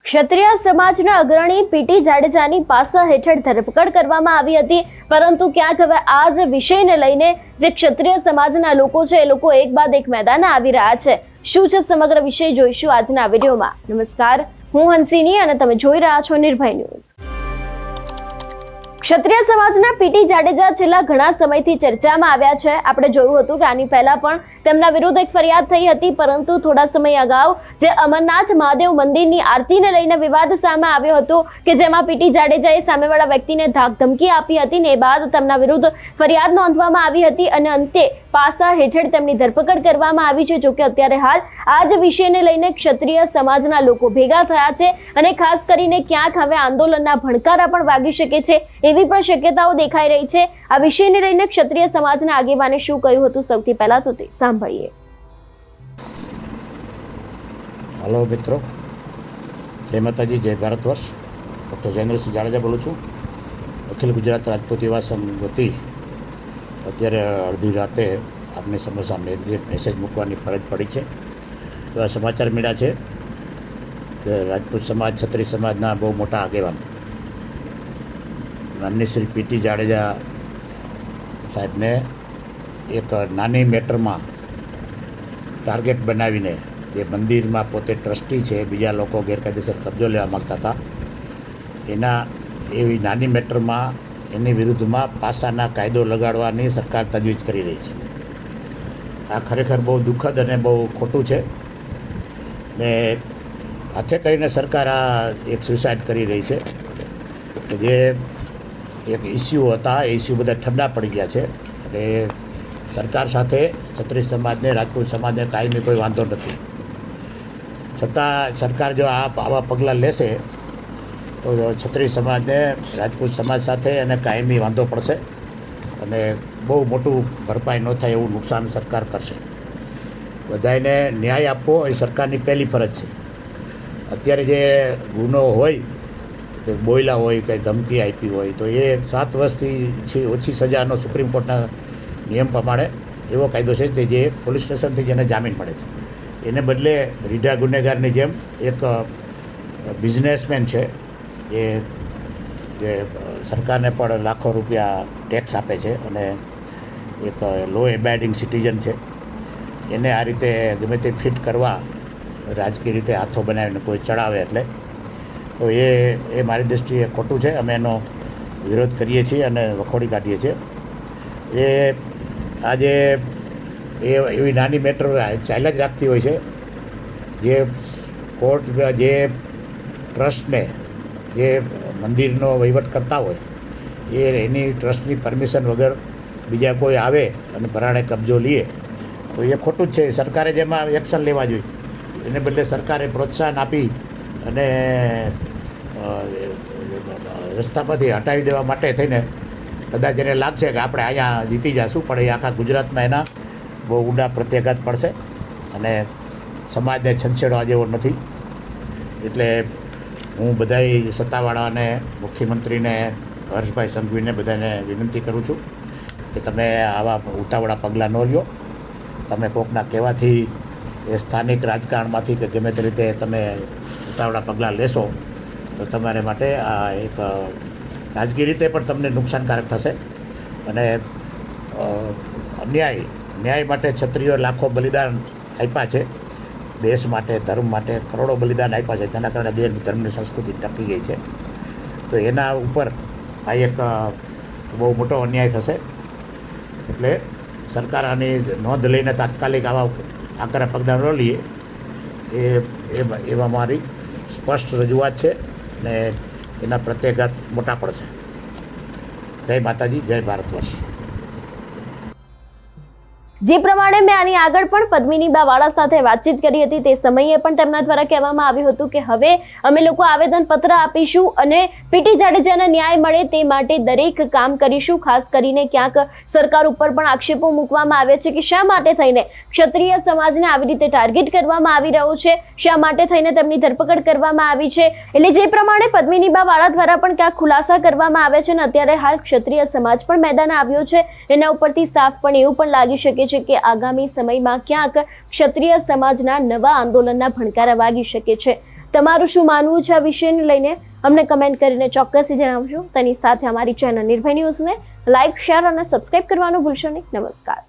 ક્ષત્રિય સમાજના અગ્રણી પીટી જાડેજાની પાસા હેઠળ ધરપકડ કરવામાં આવી હતી, પરંતુ ક્યાંક હવે આ જ વિષયને લઈને જે ક્ષત્રિય સમાજના લોકો છે એ લોકો એક બાદ એક મેદાને આવી રહ્યા છે. શું છે સમગ્ર વિષય જોઈશું આજના વિડીયોમાં. નમસ્કાર, હું હંસિની અને તમે જોઈ રહ્યા છો નિર્ભય ન્યૂઝ. ક્ષત્રિય સમાજના પીટી જાડેજા છેલ્લા ઘણા સમયથી ચર્ચામાં આવ્યા છે. આપણે જોયું હતું કે આની પહેલા પણ તેમના વિરુદ્ધ એક ફરિયાદ થઈ હતી, પરંતુ થોડા સમય અગાઉ જે અમરનાથ મહાદેવ મંદિરની આરતીને લઈને વિવાદ સામે આવ્યો હતો કે જેમાં પીટી જાડેજાએ સામેવાળા વ્યક્તિને ધાકધમકી આપી હતી ને એ બાદ તેમના વિરુદ્ધ ફરિયાદ નોંધવામાં આવી હતી અને અંતે પાસા હેઠળ તેમની ધરપકડ કરવામાં આવી છે. જોકે અત્યારે હાલ આ જ વિષયને લઈને ક્ષત્રિય સમાજના લોકો ભેગા થયા છે અને ખાસ કરીને ક્યાંક હવે આંદોલનના ભણકારા પણ વાગી શકે છે એવી પણ શક્યતાઓ દેખાઈ રહી છે. આ વિષયને લઈને ક્ષત્રિય સમાજના આગેવાને શું કહ્યું હતું, સૌથી પહેલા તો તે સાંભળીએ. હલો મિત્રો, જય માતાજી, જય ભારત વર્ષ. ડૉક્ટર જયેન્દ્રસિંહ જાડેજા બોલું છું. અખિલ ગુજરાત રાજપૂત યુવા સંઘ વતી અત્યારે અડધી રાતે આપની સામે જે મેસેજ મૂકવાની ફરજ પડી છે. એવા સમાચાર મળ્યા છે કે રાજપૂત સમાજ, ક્ષત્રિય સમાજના બહુ મોટા આગેવાન માનનીય શ્રી પીટી જાડેજા સાહેબને એક નાની મેટરમાં ટાર્ગેટ બનાવીને, જે મંદિરમાં પોતે ટ્રસ્ટી છે, બીજા લોકો ગેરકાયદેસર કબજો લેવા માગતા હતા, એવી નાની મેટરમાં એની વિરુદ્ધમાં પાસાના કાયદો લગાડવાની સરકાર તજવીજ કરી રહી છે. આ ખરેખર બહુ દુઃખદ અને બહુ ખોટું છે ને હાથે કરીને સરકાર આ એક સુસાઇડ કરી રહી છે કે જે એક ઇસ્યુ હતા એ ઇસ્યુ બધા ઠંડા પડી ગયા છે. એટલે સરકાર સાથે ક્ષત્રિય સમાજને, રાજપૂત સમાજને કાયમી કોઈ વાંધો નથી. છતાં સરકાર જો આવા પગલાં લેશે તો ક્ષત્રિય સમાજને, રાજપૂત સમાજ સાથે એને કાયમી વાંધો પડશે અને બહુ મોટું ભરપાઈ ન થાય એવું નુકસાન સરકાર કરશે. બધાને ન્યાય આપવો એ સરકારની પહેલી ફરજ છે. અત્યારે જે ગુનો હોય, કે બોયલા હોય, કંઈ ધમકી આપી હોય, તો એ 7 વર્ષથી ઓછી સજાનો સુપ્રીમ કોર્ટના નિયમ પ્રમાણે એવો કાયદો છે કે જે પોલીસ સ્ટેશનથી જેને જામીન મળે છે. એને બદલે રીઢા ગુનેગારની જેમ એક બિઝનેસમેન છે જે સરકારને પણ લાખો રૂપિયા ટેક્સ આપે છે અને એક લો એબાઇડિંગ સિટીઝન છે, એને આ રીતે ગમે તે ફિટ કરવા રાજકીય રીતે હાથો બનાવીને કોઈ ચડાવે એટલે તો એ મારી દ્રષ્ટિએ ખોટું છે. અમે એનો વિરોધ કરીએ છીએ અને વખોડી કાઢીએ છીએ. એ આજે એવી નાની મેટર ચાલ્યા જ રાખતી હોય છે. જે કોર્ટ, જે ટ્રસ્ટને, જે મંદિરનો વહીવટ કરતા હોય એની ટ્રસ્ટની પરમિશન વગર બીજા કોઈ આવે અને પરાણે કબજો લે તો એ ખોટું જ છે. સરકારે જેમાં એક્શન લેવા જોઈએ, એને બદલે સરકારે પ્રોત્સાહન આપી અને રસ્તામાંથી હટાવી દેવા માટે થઈને કદાચ એને લાગશે કે આપણે અહીંયા જીતી જશું, પણ એ આખા ગુજરાતમાં એના બહુ ઊંડા પ્રત્યાઘાત પડશે અને સમાજને છંછેડવા જેવો નથી. એટલે હું બધાય સત્તાવાળાને, મુખ્યમંત્રીને, હર્ષભાઈ સંઘવીને બધાને વિનંતી કરું છું કે તમે આવા ઉતાવળા પગલાં ન લ્યો. તમે કોકના કહેવાથી એ સ્થાનિક રાજકારણમાંથી કે ગમે તે રીતે તમે ઉતાવળા પગલાં લેશો તો તમારે માટે આ એક રાજકીય રીતે પણ તમને નુકસાનકારક થશે અને ન્યાય માટે ક્ષત્રિયો લાખો બલિદાન આપ્યા છે. દેશ માટે, ધર્મ માટે કરોડો બલિદાન આપ્યા છે. તેના કારણે દેશ, ધર્મની સંસ્કૃતિ ટકી ગઈ છે. તો એના ઉપર આ એક બહુ મોટો અન્યાય થશે. એટલે સરકાર આની નોંધ લઈને તાત્કાલિક આવા આકરા પગલાં ન લઈએ એવા મારી સ્પષ્ટ રજૂઆત છે અને એના પ્રત્યાઘાત મોટા પડશે. જય માતાજી, જય ભારત વર્ષ. જે પ્રમાણે મેં આની આગળ પણ પદ્મિનીબા વાળા સાથે વાતચીત કરી હતી તે સમયે પણ તેમના દ્વારા કહેવામાં આવ્યું હતું કે હવે અમે લોકો આવેદનપત્ર આપીશું અને પીટી જાડેજાને ન્યાય મળે તે માટે દરેક કામ કરીશું. ખાસ કરીને ક્યાંક સરકાર ઉપર પણ આક્ષેપો મૂકવામાં આવે છે કે શા માટે થઈને ક્ષત્રિય સમાજને આવી રીતે ટાર્ગેટ કરવામાં આવી રહ્યો છે, શા માટે થઈને તેમની ધરપકડ કરવામાં આવી છે. એટલે જે પ્રમાણે પદ્મિનીબા વાળા દ્વારા પણ ક્યાંક ખુલાસા કરવામાં આવે છે અને અત્યારે હાલ ક્ષત્રિય સમાજ પણ મેદાને આવ્યો છે. એના ઉપરથી સાફ પણ એવું પણ લાગી શકે છે કે આગામી સમયમાં ક્યાંક ક્ષત્રિય સમાજના નવા આંદોલનના ભણકારા વાગી શકે છે. તમારું શું માનવું છે આ વિષયને લઈને અમને કમેન્ટ કરીને ચોક્કસથી જણાવજો. તેની સાથે અમારી ચેનલ નિર્ભય ન્યૂઝને લાઇક, શેર અને સબસ્ક્રાઇબ કરવાનું ભૂલશો નહીં. નમસ્કાર.